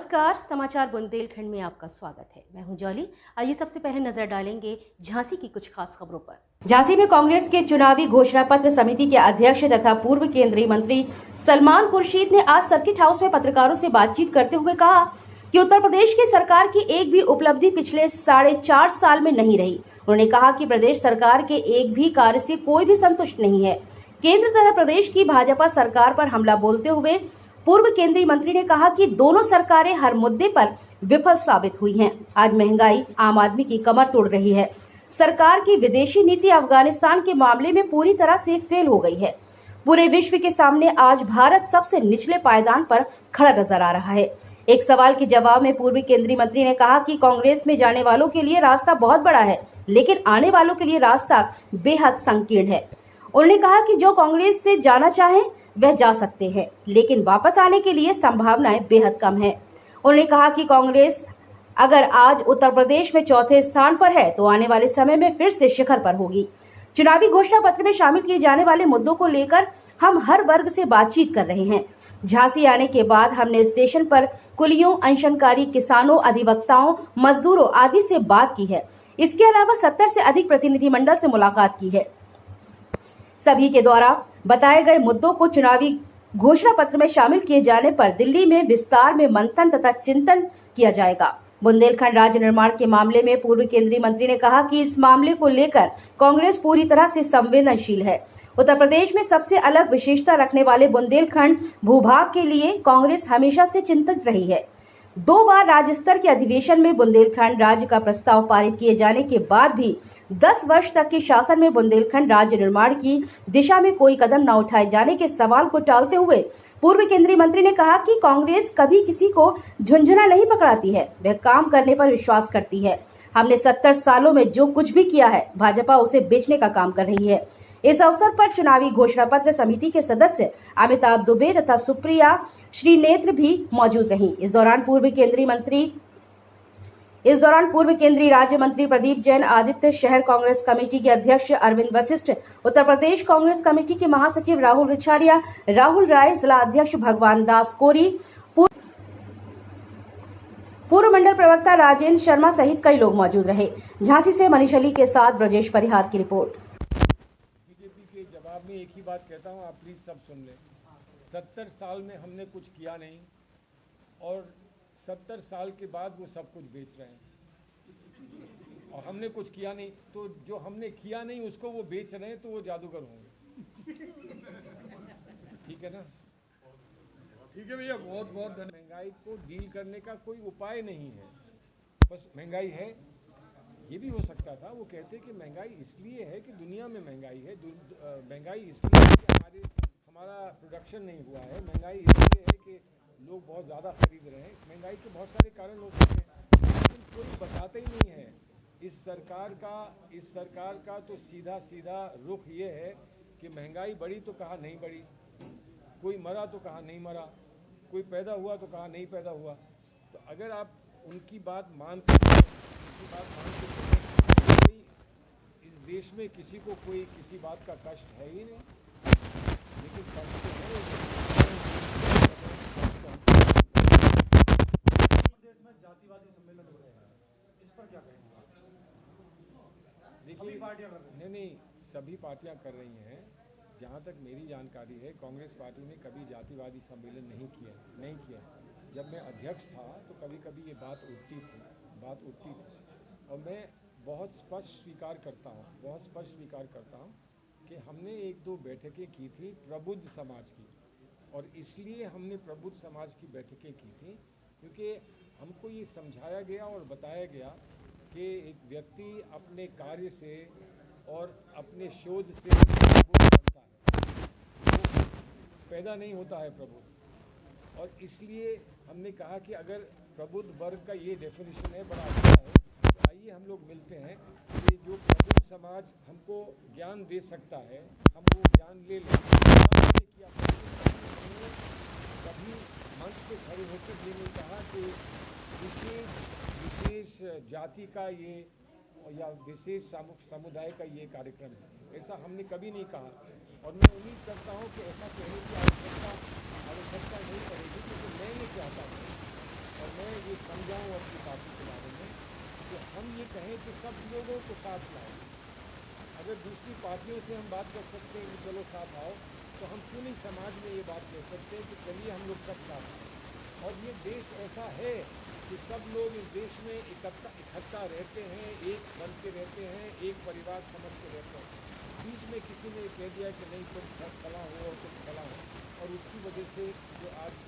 नमस्कार, समाचार बुंदेलखंड में आपका स्वागत है। मैं हूं जॉली। आइए सबसे पहले नजर डालेंगे झांसी की कुछ खास खबरों पर। झांसी में कांग्रेस के चुनावी घोषणा पत्र समिति के अध्यक्ष तथा पूर्व केंद्रीय मंत्री सलमान खुर्शीद ने आज सर्किट हाउस में पत्रकारों से बातचीत करते हुए कहा कि उत्तर प्रदेश की सरकार की एक भी उपलब्धि पिछले 4.5 साल में नहीं रही। उन्होंने कहा कि प्रदेश सरकार के एक भी कार्य से कोई भी संतुष्ट नहीं है। केंद्र तथा प्रदेश की भाजपा सरकार पर हमला बोलते हुए पूर्व केंद्रीय मंत्री ने कहा कि दोनों सरकारें हर मुद्दे पर विफल साबित हुई हैं। आज महंगाई आम आदमी की कमर तोड़ रही है। सरकार की विदेशी नीति अफगानिस्तान के मामले में पूरी तरह से फेल हो गई है। पूरे विश्व के सामने आज भारत सबसे निचले पायदान पर खड़ा नजर आ रहा है। एक सवाल के जवाब में पूर्व केंद्रीय मंत्री ने कहा कि कांग्रेस में जाने वालों के लिए रास्ता बहुत बड़ा है, लेकिन आने वालों के लिए रास्ता बेहद संकीर्ण है। उन्होंने कहा कि जो कांग्रेस से जाना चाहे वह जा सकते हैं, लेकिन वापस आने के लिए संभावनाएं बेहद कम है। उन्होंने कहा कि कांग्रेस अगर आज उत्तर प्रदेश में चौथे स्थान पर है तो आने वाले समय में फिर से शिखर पर होगी। चुनावी घोषणा पत्र में शामिल किए जाने वाले मुद्दों को लेकर हम हर वर्ग से बातचीत कर रहे हैं। झांसी आने के बाद हमने स्टेशन पर कुलियों, अनशनकारी किसानों, अधिवक्ताओं, मजदूरों आदि से बात की है। इसके अलावा 70 से अधिक प्रतिनिधिमंडल से मुलाकात की है। सभी के द्वारा बताए गए मुद्दों को चुनावी घोषणा पत्र में शामिल किए जाने पर दिल्ली में विस्तार में मंथन तथा चिंतन किया जाएगा। बुंदेलखंड राज्य निर्माण के मामले में पूर्व केंद्रीय मंत्री ने कहा कि इस मामले को लेकर कांग्रेस पूरी तरह से संवेदनशील है। उत्तर प्रदेश में सबसे अलग विशेषता रखने वाले बुंदेलखंड भूभाग के लिए कांग्रेस हमेशा से चिंतित रही है। 2 बार राज्य स्तर के अधिवेशन में बुंदेलखंड राज्य का प्रस्ताव पारित किए जाने के बाद भी 10 वर्ष तक के शासन में बुंदेलखंड राज्य निर्माण की दिशा में कोई कदम न उठाए जाने के सवाल को टालते हुए पूर्व केंद्रीय मंत्री ने कहा कि कांग्रेस कभी किसी को झुंझुना नहीं पकड़ाती है, वह काम करने पर विश्वास करती है। हमने 70 सालों में जो कुछ भी किया है, भाजपा उसे बेचने का काम कर रही है। इस अवसर पर चुनावी घोषणा पत्र समिति के सदस्य अमिताभ दुबे तथा सुप्रिया श्रीनेत्र भी मौजूद रहीं। इस दौरान पूर्व केंद्रीय राज्य मंत्री प्रदीप जैन, आदित्य शहर कांग्रेस कमेटी के अध्यक्ष अरविंद वशिष्ठ, उत्तर प्रदेश कांग्रेस कमेटी के महासचिव राहुल रिछारिया, राहुल राय, जिला अध्यक्ष भगवान दास कोरी, पूर्व मंडल प्रवक्ता राजेंद्र शर्मा सहित कई लोग मौजूद रहे। झांसी से मनीष अली के साथ ब्रजेश परिहार की रिपोर्ट। बीजेपी के जवाब में एक ही बात कहता हूँ, आप प्लीज सब सुन लें। 70 साल में हमने कुछ किया नहीं और 70 साल के बाद वो सब कुछ बेच रहे हैं और हमने कुछ किया नहीं, तो जो हमने किया नहीं उसको वो बेच रहे हैं, तो वो जादूगर होंगे। ठीक है ना? ठीक है भैया, बहुत बहुत धन्यवाद। महंगाई को डील करने का कोई उपाय नहीं है, बस महंगाई है। ये भी हो सकता था, वो कहते कि महंगाई इसलिए है कि दुनिया में महंगाई है, महंगाई इसलिए है कि हमारा प्रोडक्शन नहीं हुआ है, महंगाई इसलिए है कि लोग बहुत ज़्यादा खरीद रहे हैं। महंगाई के बहुत सारे कारण हो सकते हैं, लेकिन कोई बताते ही नहीं है। इस सरकार का तो सीधा रुख ये है कि महंगाई बढ़ी तो कहा नहीं बढ़ी, कोई मरा तो कहा नहीं मरा, कोई पैदा हुआ तो कहा नहीं पैदा हुआ। तो अगर आप उनकी बात मानते हैं, कोई इस देश में किसी को कोई किसी बात का कष्ट है ही नहीं, लेकिन कष्ट तो है। जातिवादी सम्मेलन हो रहे हैं, इस पर क्या कहेंगे? देखिए, नहीं, सभी पार्टियां कर रही हैं। जहां तक मेरी जानकारी है, कांग्रेस पार्टी ने कभी जातिवादी सम्मेलन नहीं किया। जब मैं अध्यक्ष था तो कभी कभी ये बात उठती थी और मैं बहुत स्पष्ट स्वीकार करता हूँ कि हमने 1-2 बैठकें की थी प्रबुद्ध समाज की, और इसलिए हमने प्रबुद्ध समाज की बैठकें की थी क्योंकि हमको ये समझाया गया और बताया गया कि एक व्यक्ति अपने कार्य से और अपने शोध से प्रबुद्ध बनता है, वो पैदा नहीं होता है प्रबुद्ध। और इसलिए हमने कहा कि अगर प्रबुद्ध वर्ग का ये डेफिनेशन है, बड़ा अच्छा है, तो आइए हम लोग मिलते हैं कि जो प्रबुद्ध समाज हमको ज्ञान दे सकता है, हम वो ज्ञान ले लें। किया कभी मंच पे खड़े होकर ये नहीं कहा कि विशेष जाति का ये या विशेष समुदाय का ये कार्यक्रम है, ऐसा हमने कभी नहीं कहा। और मैं उम्मीद करता हूँ कि ऐसा कहने की आवश्यकता नहीं पड़ेगी, क्योंकि मैं ये चाहता हूँ और मैं ये समझाऊँ अपनी पार्टी के बारे में कि हम ये कहें कि सब लोगों को साथ लाएं। अगर दूसरी पार्टियों से हम बात कर सकते हैं कि चलो साथ आओ, तो हम क्यों नहीं समाज में ये बात कह सकते हैं कि चलिए हम लोग सब साथ आए। और ये देश ऐसा है कि सब लोग इस देश में इकट्ठा रहते हैं, एक बन के रहते हैं, एक परिवार समझ के रहते हैं। बीच में किसी ने कह दिया कि नहीं तुम फला हो और तुम फला हो, और उसकी वजह से जो आज